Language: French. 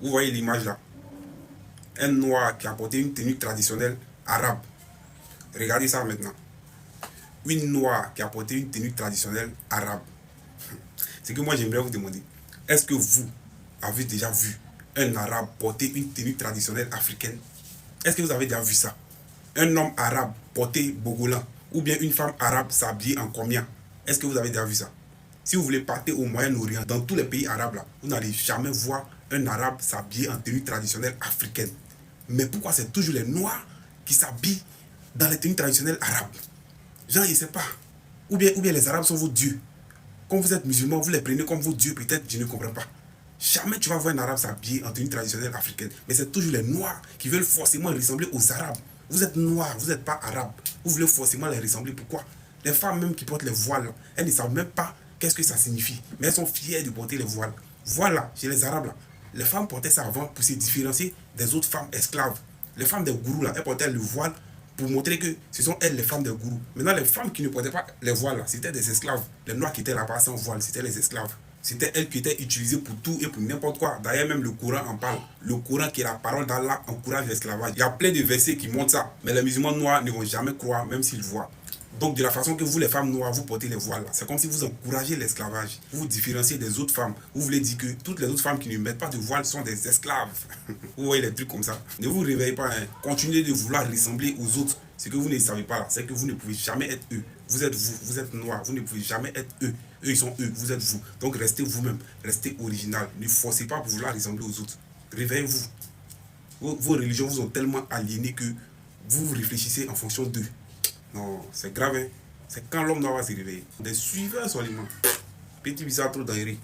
Vous voyez l'image là. Un noir qui a porté une tenue traditionnelle arabe. Regardez ça maintenant. Une noire qui a porté une tenue traditionnelle arabe. C'est que moi j'aimerais vous demander, est-ce que vous avez déjà vu un arabe porter une tenue traditionnelle africaine? Est-ce que vous avez déjà vu ça? Un homme arabe porter bogolan ou bien une femme arabe s'habiller en combien? Est-ce que vous avez déjà vu ça? Si vous voulez partir au Moyen-Orient, dans tous les pays arabes là, vous n'allez jamais voir un arabe s'habiller en tenue traditionnelle africaine. Mais pourquoi c'est toujours les noirs qui s'habillent dans les tenues traditionnelles arabes? Genre, je ne sais pas. Ou bien les arabes sont vos dieux. Quand vous êtes musulmans, vous les prenez comme vos dieux, peut-être, je ne comprends pas. Jamais tu vas voir un arabe s'habiller en tenue traditionnelle africaine. Mais c'est toujours les noirs qui veulent forcément ressembler aux arabes. Vous êtes noirs, vous n'êtes pas arabes. Vous voulez forcément les ressembler. Pourquoi? Les femmes même qui portent les voiles, elles ne savent même pas qu'est-ce que ça signifie. Mais elles sont fières de porter les voiles. Voilà, chez les arabes là. Les femmes portaient ça avant pour se différencier des autres femmes esclaves. Les femmes des gourous là, elles portaient le voile pour montrer que ce sont elles les femmes des gourous. Maintenant, les femmes qui ne portaient pas les voiles là, c'était des esclaves. Les noirs qui étaient là-bas sans voile, c'était les esclaves. C'était elles qui étaient utilisées pour tout et pour n'importe quoi. D'ailleurs, même le Coran en parle. Le Coran, qui est la parole d'Allah, encourage l'esclavage. Il y a plein de versets qui montrent ça. Mais les musulmans noirs ne vont jamais croire, même s'ils voient. Donc, de la façon que vous, les femmes noires, vous portez les voiles, c'est comme si vous encouragez l'esclavage. Vous vous différenciez des autres femmes. Vous voulez dire que toutes les autres femmes qui ne mettent pas de voile sont des esclaves. Vous voyez les trucs comme ça. Ne vous réveillez pas. Hein. Continuez de vouloir ressembler aux autres. Ce que vous ne savez pas là, c'est que vous ne pouvez jamais être eux. Vous êtes noirs. Vous ne pouvez jamais être eux. Eux, ils sont eux. Vous êtes vous. Donc, restez vous-même. Restez original. Ne forcez pas pour vouloir ressembler aux autres. Réveillez-vous. Vos religions vous ont tellement aliénés que vous réfléchissez en fonction d'eux. Non, c'est grave, hein. C'est quand l'homme doit se réveiller. Des suiveurs seulement. Petit bizarre trop d'ailleurs.